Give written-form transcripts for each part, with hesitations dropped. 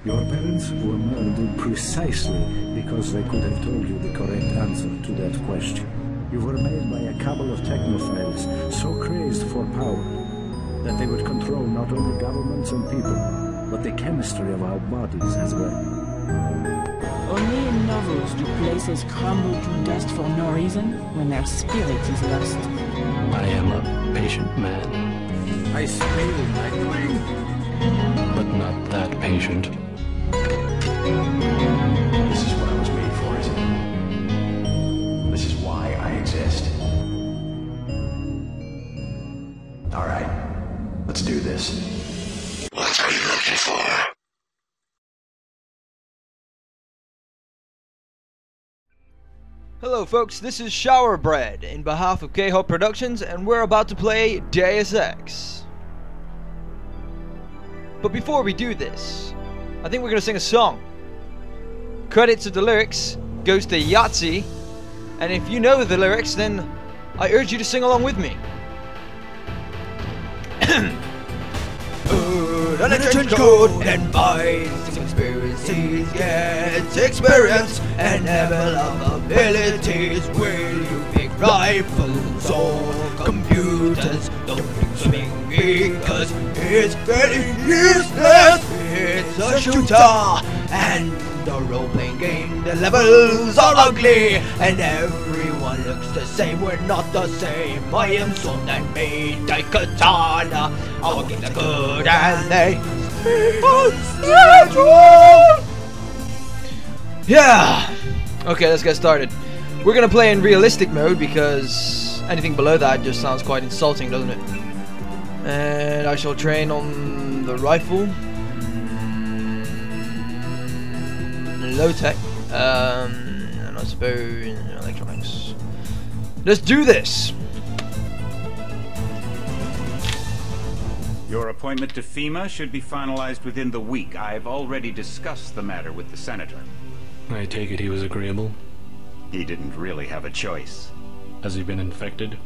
Your parents were murdered precisely because they could have told you the correct answer to that question. You were made by a cabal of technophiles so crazed for power that they would control not only governments and people, but the chemistry of our bodies as well. Only in novels do places crumble to dust for no reason when their spirit is lost. I am a patient man. I smell nightwing. But not that patient. This is what I was made for, isn't it? This is why I exist. Alright, let's do this. What are you looking for? Hello folks, this is Showerbread in behalf of K-Hog Productions, and we're about to play Deus Ex. But before we do this, I think we're going to sing a song. Credits of the lyrics goes to Yahtzee, and if you know the lyrics, then I urge you to sing along with me. On a trench coat and buys conspiracies, gets experience and level of abilities. Will you pick rifles or computers? Don't pick swimming because it's very useless. It's a shooter and a role-playing game. The levels are ugly and everyone looks the same. We're not the same. I am son and made a katana. Our games are good and they Yeah! Okay, let's get started. We're gonna play in realistic mode because anything below that just sounds quite insulting, doesn't it? And I shall train on the rifle. Low tech. And I suppose electronics. Let's do this! Your appointment to FEMA should be finalized within the week. I've already discussed the matter with the senator. I take it he was agreeable. He didn't really have a choice. Has he been infected?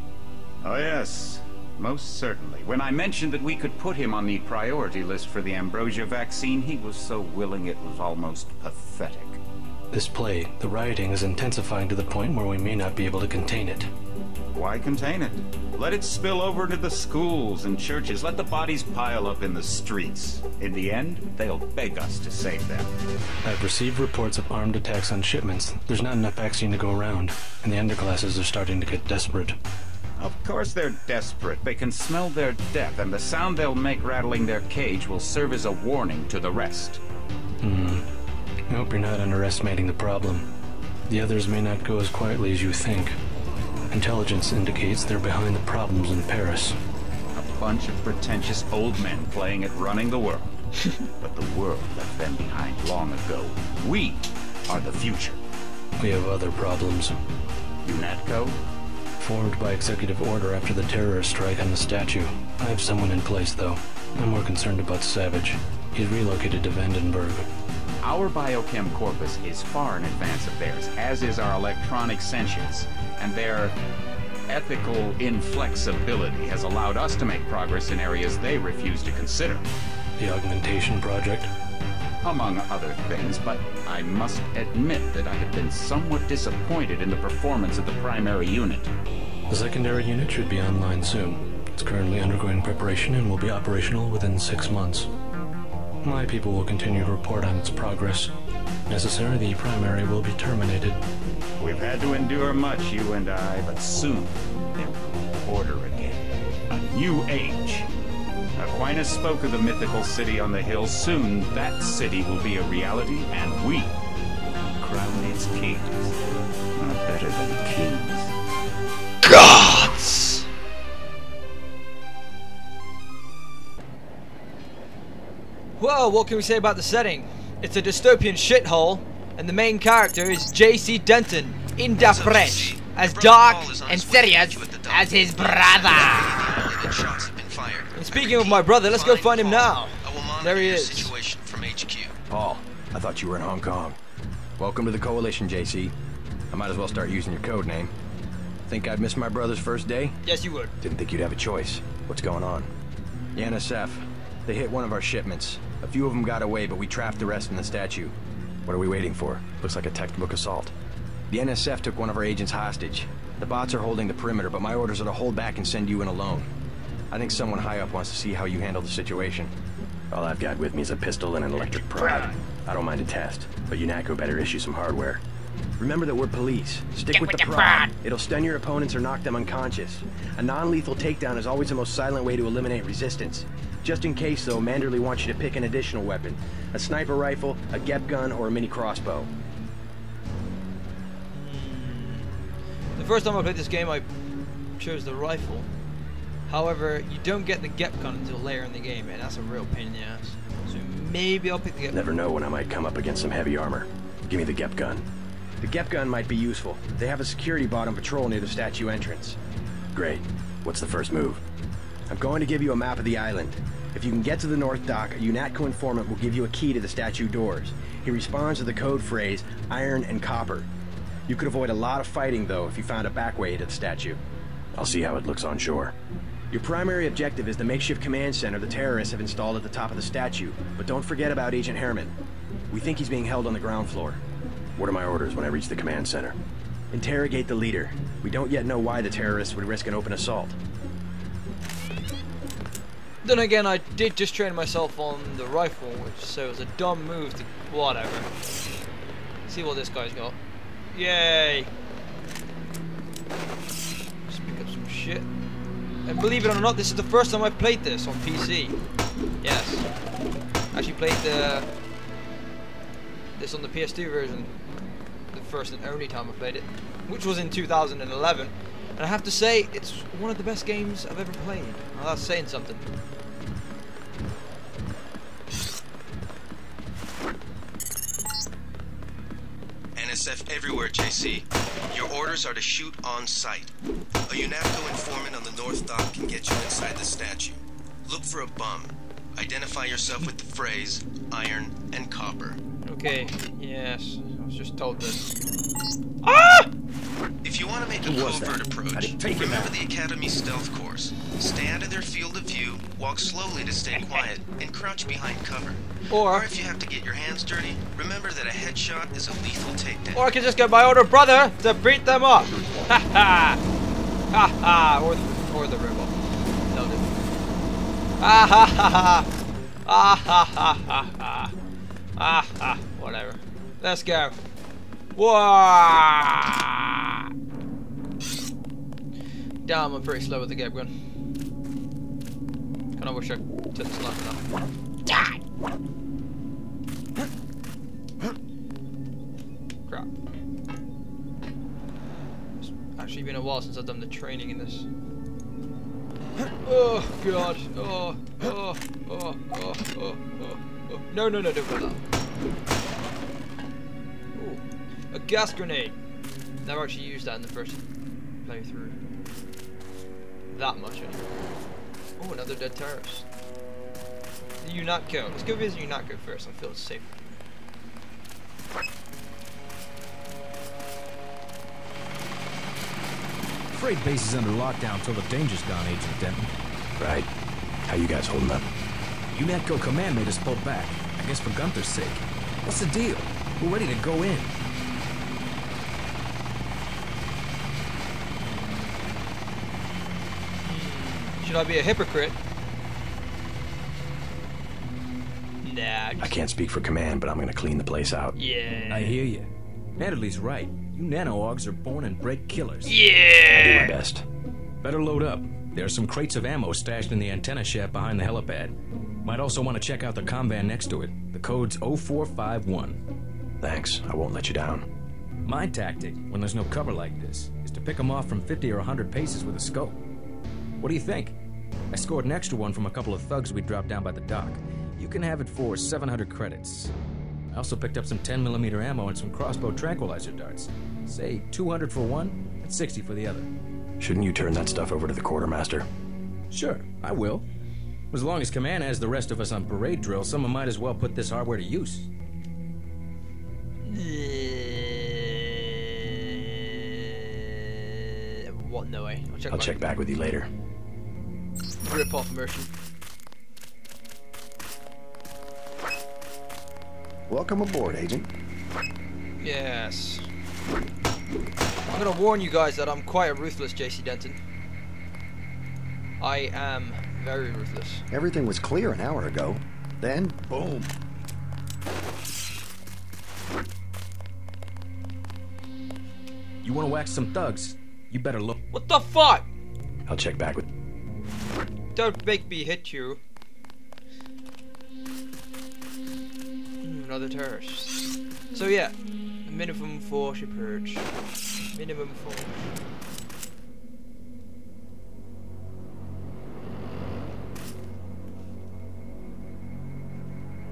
Oh yes, most certainly. When I mentioned that we could put him on the priority list for the ambrosia vaccine, he was so willing it was almost pathetic. This plague, the rioting is intensifying to the point where we may not be able to contain it. Why contain it? Let it spill over to the schools and churches. Let the bodies pile up in the streets. In the end, they'll beg us to save them. I've received reports of armed attacks on shipments. There's not enough vaccine to go around, and the underclasses are starting to get desperate. Of course they're desperate. They can smell their death, and the sound they'll make rattling their cage will serve as a warning to the rest. I hope you're not underestimating the problem. The others may not go as quietly as you think. Intelligence indicates they're behind the problems in Paris. A bunch of pretentious old men playing at running the world. But the world left them behind long ago. We are the future. We have other problems. UNATCO? Formed by executive order after the terrorist strike on the statue. I have someone in place, though. I'm more concerned about Savage. He's relocated to Vandenberg. Our biochem corpus is far in advance of theirs, as is our electronic sentience, and their ethical inflexibility has allowed us to make progress in areas they refuse to consider. The augmentation project? Among other things, but I must admit that I have been somewhat disappointed in the performance of the primary unit. The secondary unit should be online soon. It's currently undergoing preparation and will be operational within 6 months. My people will continue to report on its progress. If necessary, the primary will be terminated. We've had to endure much, you and I, but soon there will be order again. A new age. Aquinas spoke of the mythical city on the hill. Soon that city will be a reality, and we will crown its kings. Not better than kings. Gods! Well, what can we say about the setting? It's a dystopian shithole, and the main character is J.C. Denton, in the French, as dark and serious as his brother. And speaking of my brother, let's go find him now. There he is. Paul, I thought you were in Hong Kong. Welcome to the Coalition, JC. I might as well start using your code name. Think I'd miss my brother's first day? Yes, you would. Didn't think you'd have a choice. What's going on? The NSF. They hit one of our shipments. A few of them got away, but we trapped the rest in the statue. What are we waiting for? Looks like a textbook assault. The NSF took one of our agents hostage. The bots are holding the perimeter, but my orders are to hold back and send you in alone. I think someone high up wants to see how you handle the situation. All I've got with me is a pistol and an electric prod. I don't mind a test, but UNATCO better issue some hardware. Remember that we're police. Stick with the prod. It'll stun your opponents or knock them unconscious. A non-lethal takedown is always the most silent way to eliminate resistance. Just in case, though, Manderley wants you to pick an additional weapon. A sniper rifle, a GEP gun, or a mini crossbow. The first time I played this game, I chose the rifle. However, you don't get the GEP gun until later in the game, and that's a real pain in the ass. So maybe I'll pick the GEP gun. Never know when I might come up against some heavy armor. Give me the GEP gun. The GEP gun might be useful. They have a security bot on patrol near the statue entrance. Great. What's the first move? I'm going to give you a map of the island. If you can get to the North Dock, a UNATCO informant will give you a key to the statue doors. He responds to the code phrase, iron and copper. You could avoid a lot of fighting, though, if you found a back way to the statue. I'll see how it looks on shore. Your primary objective is the makeshift command center the terrorists have installed at the top of the statue, but don't forget about Agent Herman. We think he's being held on the ground floor. What are my orders when I reach the command center? Interrogate the leader. We don't yet know why the terrorists would risk an open assault. Then again, I did just train myself on the rifle, which so it was a dumb move to whatever. See what this guy's got. Yay! Just pick up some shit. And believe it or not, this is the first time I've played this on PC. Yes. I actually played this on the PS2 version. The first and only time I played it. Which was in 2011. And I have to say, it's one of the best games I've ever played. Well, that's saying something. NSF everywhere, JC. Your orders are to shoot on sight. A UNATCO informant on the North Dock can get you inside the statue. Look for a bum. Identify yourself with the phrase, iron and copper. Okay, yes. I was just told this. Ah! If you want to make a covert approach, remember the Academy stealth course. Stay out of their field of view, walk slowly to stay quiet, and crouch behind cover. Or if you have to get your hands dirty, remember that a headshot is a lethal takedown. Or I can just get my older brother to beat them up. Ha ha! Ha ha! Or the robot. No, no. Ah ha ha ha! Ah ha ha ha ha! Ah ha! Whatever. Let's go. Whoa! Damn, I'm pretty slow with the GEP gun. Kinda wish I took the sniper now. Crap. It's actually been a while since I've done the training in this. Oh god. Oh. No, don't go that. A gas grenade. Never actually used that in the first playthrough. That much anyway. Oh, another dead terrorist. The UNATCO. Let's go visit UNATCO first. I feel it's safe. Freight base is under lockdown till the danger's gone, Agent Denton. Right. How you guys holding up? UNATCO command made us pull back. I guess for Gunther's sake. What's the deal? We're ready to go in. Should I be a hypocrite? Nah. I can't speak for command, but I'm gonna clean the place out. Yeah. I hear you. Manderley's right. You nano-augs are born and bred killers. Yeah. I'll do my best. Better load up. There are some crates of ammo stashed in the antenna shaft behind the helipad. Might also want to check out the comm van next to it. The code's 0451. Thanks. I won't let you down. My tactic, when there's no cover like this, is to pick them off from 50 or 100 paces with a scope. What do you think? I scored an extra one from a couple of thugs we dropped down by the dock. You can have it for 700 credits. I also picked up some 10mm ammo and some crossbow tranquilizer darts. Say 200 for one, and 60 for the other. Shouldn't you turn that stuff over to the quartermaster? Sure, I will. As long as command has the rest of us on parade drill, someone might as well put this hardware to use. What? No way. I'll check back with you later. Rip off immersion. Welcome aboard, Agent. Yes. I'm gonna warn you guys that I'm quite a ruthless JC Denton. I am very ruthless. Everything was clear an hour ago. Then, boom. You want to whack some thugs? You better look. What the fuck? I'll check back with... Don't make me hit you. Another terrorist. So yeah, minimum 4 should purge. Minimum 4.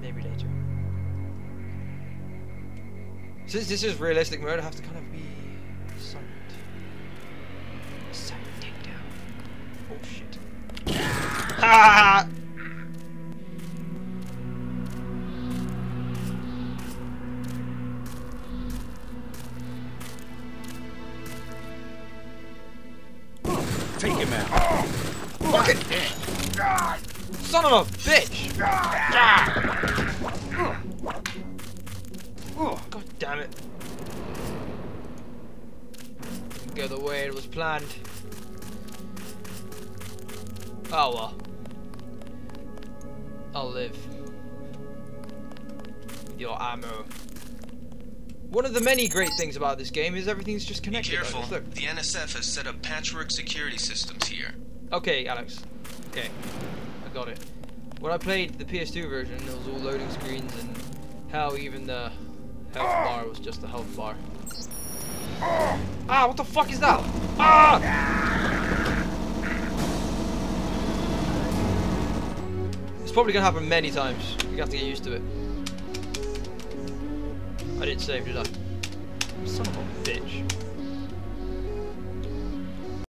Maybe later. Since this is realistic mode, I have to kind of be silent. Silent takedown. Oh shit. Ha! Take him out. Fuck it! Son of a bitch! God damn it. Didn't go the way it was planned. Oh well. I'll live. With your ammo. One of the many great things about this game is everything's just connected. Be careful. Look. The NSF has set up patchwork security systems here. Okay, Alex. Okay. I got it. When I played the PS2 version, it was all loading screens and how even the health bar was just a health bar. Ah, what the fuck is that? Ah! It's probably gonna happen many times. You have to get used to it. I didn't save, did I? Son of a bitch.